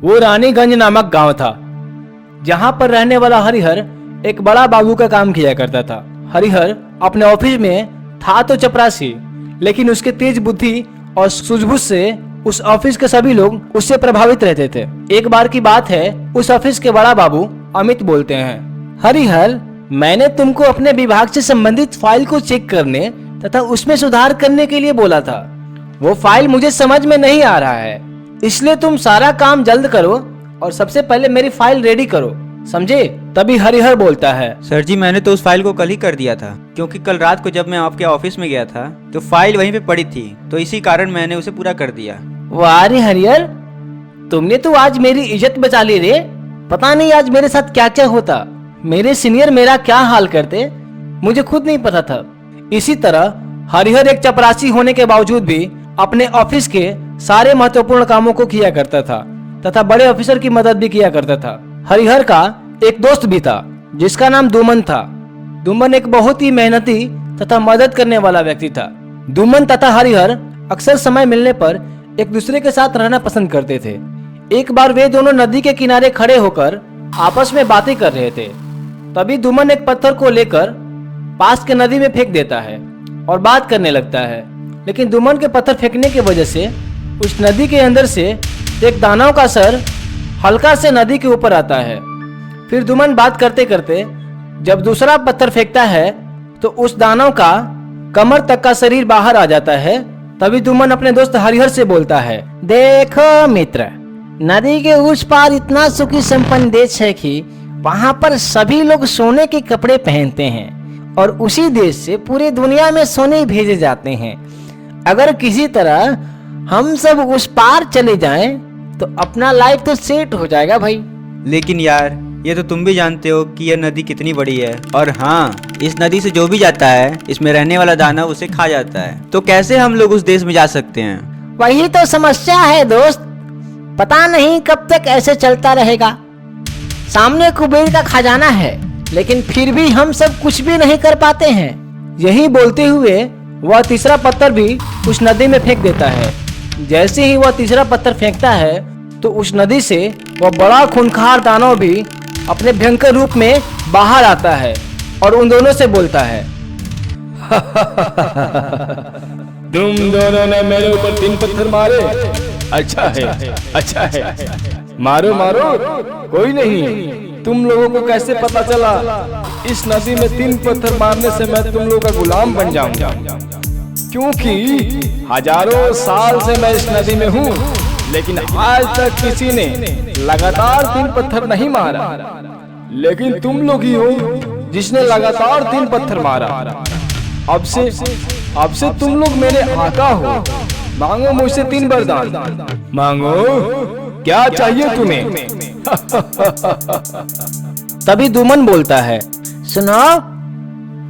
वो रानीगंज नामक गांव था, जहां पर रहने वाला हरिहर एक बड़ा बाबू का काम किया करता था। हरिहर अपने ऑफिस में था तो चपरासी, लेकिन उसके तेज बुद्धि और सूझबूझ से उस ऑफिस के सभी लोग उससे प्रभावित रहते थे। एक बार की बात है, उस ऑफिस के बड़ा बाबू अमित बोलते हैं, हरिहर, मैंने तुमको अपने विभाग से संबंधित फाइल को चेक करने तथा उसमें सुधार करने के लिए बोला था। वो फाइल मुझे समझ में नहीं आ रहा है, इसलिए तुम सारा काम जल्द करो और सबसे पहले मेरी फाइल रेडी करो, समझे? तभी हरिहर बोलता है, सर जी, मैंने तो उस फाइल को कल ही कर दिया था, क्योंकि कल रात को जब मैं आपके ऑफिस में गया था तो फाइल वहीं पे पड़ी थी, तो इसी कारण मैंने उसे पूरा कर दिया। वाह रे हरिहर, तुमने तो आज मेरी इज्जत बचा ली रे। पता नहीं आज मेरे साथ क्या क्या होता, मेरे सीनियर मेरा क्या हाल करते, मुझे खुद नहीं पता था। इसी तरह हरिहर एक चपरासी होने के बावजूद भी अपने ऑफिस के सारे महत्वपूर्ण कामों को किया करता था तथा बड़े ऑफिसर की मदद भी किया करता था। हरिहर का एक दोस्त भी था जिसका नाम दुमन था। दुमन एक बहुत ही मेहनती तथा मदद करने वाला व्यक्ति था। दुमन तथा हरिहर अक्सर समय मिलने पर एक दूसरे के साथ रहना पसंद करते थे। एक बार वे दोनों नदी के किनारे खड़े होकर आपस में बातें कर रहे थे। तभी दुमन एक पत्थर को लेकर पास के नदी में फेंक देता है और बात करने लगता है, लेकिन दुमन के पत्थर फेंकने की वजह से उस नदी के अंदर से एक दानव का सर हल्का से नदी के ऊपर आता है। फिर दुमन बात करते करते जब दूसरा पत्थर फेंकता है तो उस दानव का कमर तक का शरीर बाहर आ जाता है। तभी दुमन अपने दोस्त हरिहर से बोलता है, देखो मित्र, नदी के उस पार इतना सुखी संपन्न देश है कि वहाँ पर सभी लोग सोने के कपड़े पहनते हैं और उसी देश से पूरी दुनिया में सोने भेजे जाते हैं। अगर किसी तरह हम सब उस पार चले जाएं तो अपना लाइफ तो सेट हो जाएगा भाई। लेकिन यार, ये तो तुम भी जानते हो कि यह नदी कितनी बड़ी है, और हाँ, इस नदी से जो भी जाता है इसमें रहने वाला दानव उसे खा जाता है, तो कैसे हम लोग उस देश में जा सकते हैं? वही तो समस्या है दोस्त, पता नहीं कब तक ऐसे चलता रहेगा। सामने कुबेर का खजाना है, लेकिन फिर भी हम सब कुछ भी नहीं कर पाते हैं। यही बोलते हुए वह तीसरा पत्थर भी उस नदी में फेंक देता है। जैसे ही वह तीसरा पत्थर फेंकता है तो उस नदी से वह बड़ा खूंखार दानव भी अपने भयंकर रूप में बाहर आता है और उन दोनों से बोलता है, तुम दोनों ने मेरे ऊपर 3 पत्थर मारे, अच्छा है, मारो मारो, कोई नहीं। तुम लोगों को कैसे पता चला इस नदी में 3 पत्थर मारने से मैं तुम लोगों का गुलाम बन जाऊंगा? क्योंकि हजारों साल से मैं इस नदी में हूँ, लेकिन आज तक किसी ने लगातार 3 पत्थर नहीं मारा, लेकिन तुम लोग ही हो जिसने लगातार 3 पत्थर मारा। अब से तुम लोग मेरे आका हो। मांगो मुझसे 3 वरदान, मांगो, क्या चाहिए तुम्हें? तभी दुमन बोलता है, सुनो,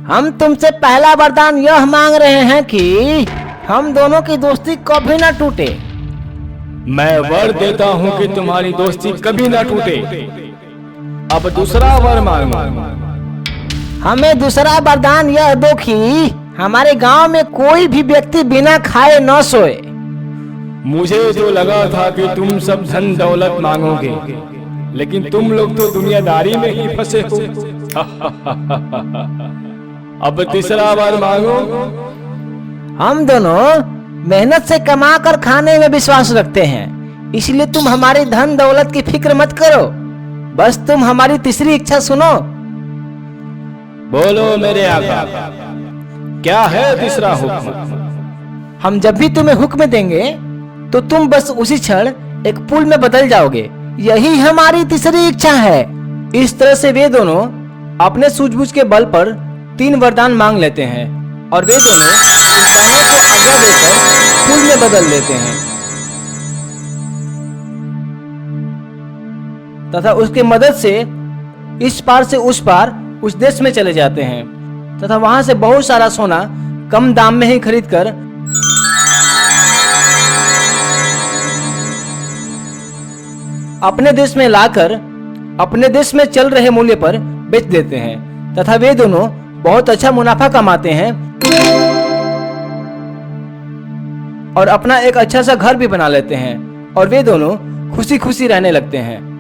हम तुमसे पहला वरदान यह मांग रहे हैं कि हम दोनों की दोस्ती कभी ना टूटे। मैं वर देता हूँ कि तुम्हारी दोस्ती कभी ना टूटे। अब दूसरा वर मांगो। हमें दूसरा वरदान यह दो कि हमारे गांव में कोई भी व्यक्ति बिना खाए न सोए। मुझे तो लगा था कि तुम सब धन दौलत मांगोगे, लेकिन तुम लोग तो दुनियादारी में ही फंसे हो। अब तीसरा बार मांगो। हम दोनों मेहनत से कमा कर खाने में विश्वास रखते हैं, इसलिए तुम हमारी धन दौलत की फिक्र मत करो, बस तुम हमारी तीसरी इच्छा सुनो। बोलो मेरे आका, क्या है तीसरा हुक्म? हम जब भी तुम्हें हुक्म देंगे तो तुम बस उसी क्षण एक पुल में बदल जाओगे, यही हमारी तीसरी इच्छा है। इस तरह से वे दोनों अपने सूझबूझ के बल पर 3 वरदान मांग लेते हैं और वे दोनों इंसानों को आज्ञा देकर पुल में बदल लेते हैं तथा उसके मदद से इस पार से उस पार उस देश में चले जाते हैं तथा वहां से बहुत सारा सोना कम दाम में ही खरीदकर अपने देश में लाकर अपने देश में चल रहे मूल्य पर बेच देते हैं तथा वे दोनों बहुत अच्छा मुनाफा कमाते हैं और अपना एक अच्छा सा घर भी बना लेते हैं और वे दोनों खुशी खुशी रहने लगते हैं।